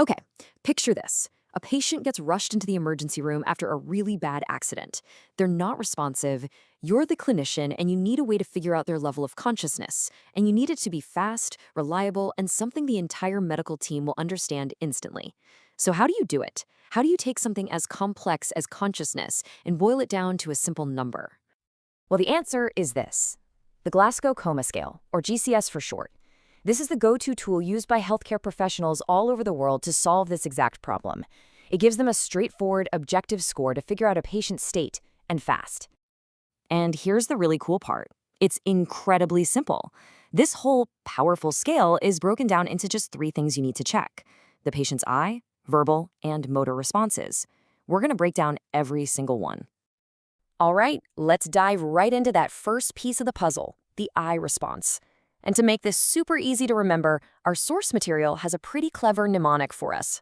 Okay, picture this. A patient gets rushed into the emergency room after a really bad accident. They're not responsive. You're the clinician, and you need a way to figure out their level of consciousness. And you need it to be fast, reliable, and something the entire medical team will understand instantly. So how do you do it? How do you take something as complex as consciousness and boil it down to a simple number? Well, the answer is this: the Glasgow Coma Scale, or GCS for short. This is the go-to tool used by healthcare professionals all over the world to solve this exact problem. It gives them a straightforward, objective score to figure out a patient's state, and fast. And here's the really cool part. It's incredibly simple. This whole powerful scale is broken down into just 3 things you need to check: the patient's eye, verbal, and motor responses. We're going to break down every single one. All right, let's dive right into that first piece of the puzzle, the eye response. And to make this super easy to remember, our source material has a pretty clever mnemonic for us.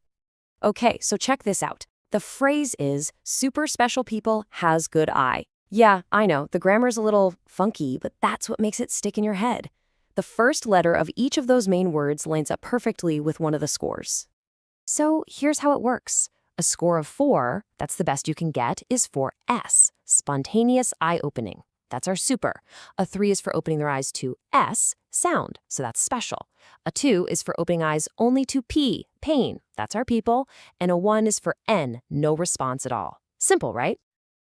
Okay, so check this out. The phrase is, super special people has good eye. Yeah, I know, the grammar's a little funky, but that's what makes it stick in your head. The first letter of each of those main words lines up perfectly with one of the scores. So here's how it works. A score of 4, that's the best you can get, is for S, spontaneous eye opening. That's our super. A 3 is for opening their eyes to S, sound, so that's special. A 2 is for opening eyes only to P, pain, that's our people. And a 1 is for N, no response at all. Simple, right?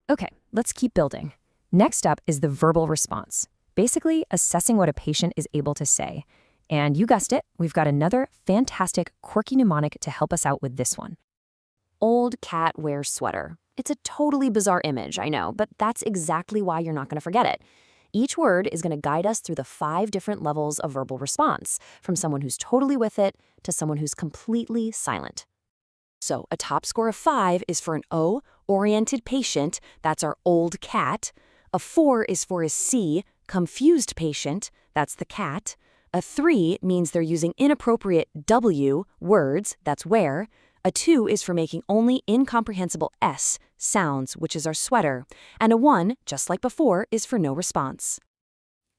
Okay, let's keep building. Next up is the verbal response, basically assessing what a patient is able to say. And you guessed it, we've got another fantastic, quirky mnemonic to help us out with this one. Old cat wears sweater. It's a totally bizarre image, I know, but that's exactly why you're not going to forget it. Each word is going to guide us through the 5 different levels of verbal response, from someone who's totally with it to someone who's completely silent. So a top score of 5 is for an O, oriented patient, that's our old cat. A 4 is for a C, confused patient, that's the cat. A 3 means they're using inappropriate W, words, that's where. A 2 is for making only incomprehensible S, sounds, which is our sweater. And a 1, just like before, is for no response.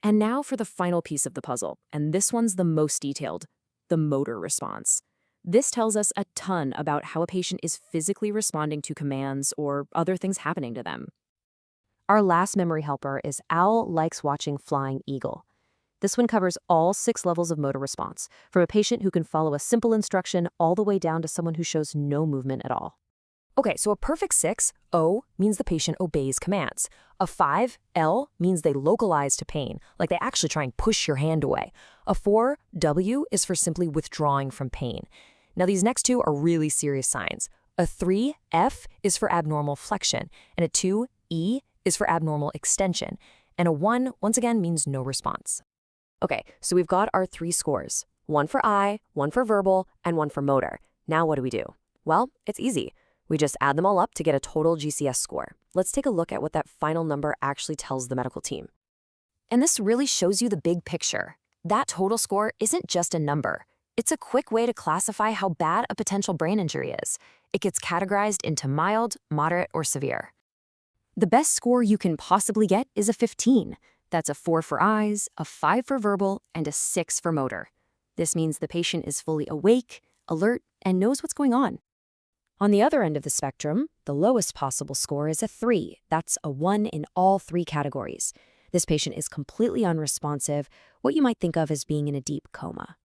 And now for the final piece of the puzzle, and this one's the most detailed, the motor response. This tells us a ton about how a patient is physically responding to commands or other things happening to them. Our last memory helper is Owl likes watching Flying Eagle. This one covers all 6 levels of motor response, from a patient who can follow a simple instruction all the way down to someone who shows no movement at all. Okay, so a perfect 6, O, means the patient obeys commands. A 5, L, means they localize to pain, like they actually try and push your hand away. A 4, W, is for simply withdrawing from pain. Now these next 2 are really serious signs. A 3, F, is for abnormal flexion, and a 2, E, is for abnormal extension. And a 1, once again, means no response. Okay, so we've got our 3 scores. 1 for eye, 1 for verbal, and 1 for motor. Now what do we do? Well, it's easy. We just add them all up to get a total GCS score. Let's take a look at what that final number actually tells the medical team. And this really shows you the big picture. That total score isn't just a number. It's a quick way to classify how bad a potential brain injury is. It gets categorized into mild, moderate, or severe. The best score you can possibly get is a 15. That's a 4 for eyes, a 5 for verbal, and a 6 for motor. This means the patient is fully awake, alert, and knows what's going on. On the other end of the spectrum, the lowest possible score is a 3. That's a 1 in all 3 categories. This patient is completely unresponsive, what you might think of as being in a deep coma.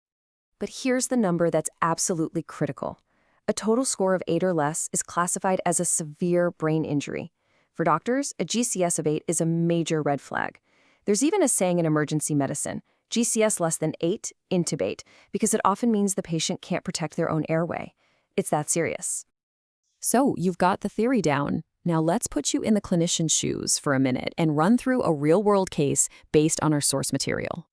But here's the number that's absolutely critical. A total score of 8 or less is classified as a severe brain injury. For doctors, a GCS of 8 is a major red flag. There's even a saying in emergency medicine, GCS less than 8, intubate, because it often means the patient can't protect their own airway. It's that serious. So you've got the theory down. Now let's put you in the clinician's shoes for a minute and run through a real-world case based on our source material.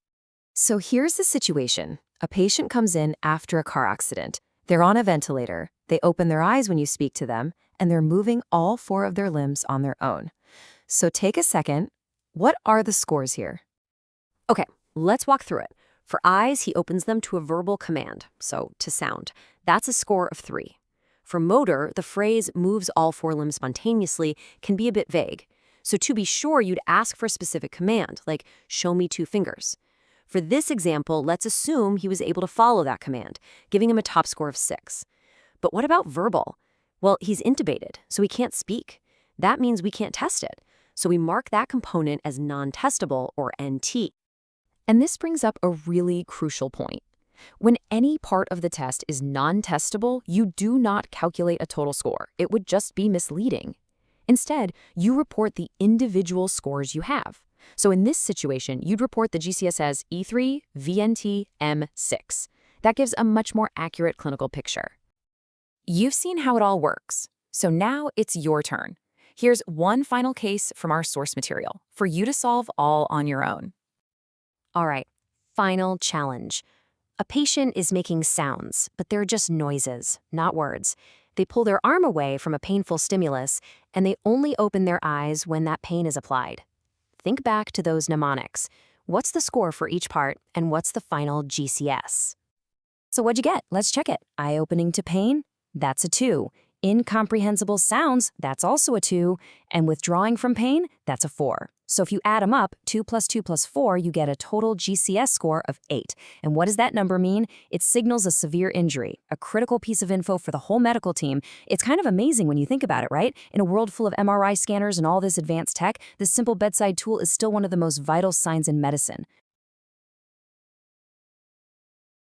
So here's the situation. A patient comes in after a car accident. They're on a ventilator. They open their eyes when you speak to them, and they're moving all 4 of their limbs on their own. So take a second. What are the scores here? Okay, let's walk through it. For eyes, he opens them to a verbal command, so to sound. That's a score of 3. For motor, the phrase moves all 4 limbs spontaneously can be a bit vague. So to be sure, you'd ask for a specific command, like show me 2 fingers. For this example, let's assume he was able to follow that command, giving him a top score of 6. But what about verbal? Well, he's intubated, so he can't speak. That means we can't test it. So we mark that component as non-testable, or NT. And this brings up a really crucial point. When any part of the test is non-testable, you do not calculate a total score. It would just be misleading. Instead, you report the individual scores you have. So in this situation, you'd report the GCS as E3, VNT, M6. That gives a much more accurate clinical picture. You've seen how it all works. So now it's your turn. Here's one final case from our source material for you to solve all on your own. All right, final challenge. A patient is making sounds, but they're just noises, not words. They pull their arm away from a painful stimulus, and they only open their eyes when that pain is applied. Think back to those mnemonics. What's the score for each part, and what's the final GCS? So what'd you get? Let's check it. Eye-opening to pain? That's a 2. Incomprehensible sounds? That's also a 2. And withdrawing from pain? That's a 4. So if you add them up, 2 plus 2 plus 4, you get a total GCS score of 8. And what does that number mean? It signals a severe injury, a critical piece of info for the whole medical team. It's kind of amazing when you think about it, right? In a world full of MRI scanners and all this advanced tech, this simple bedside tool is still one of the most vital signs in medicine.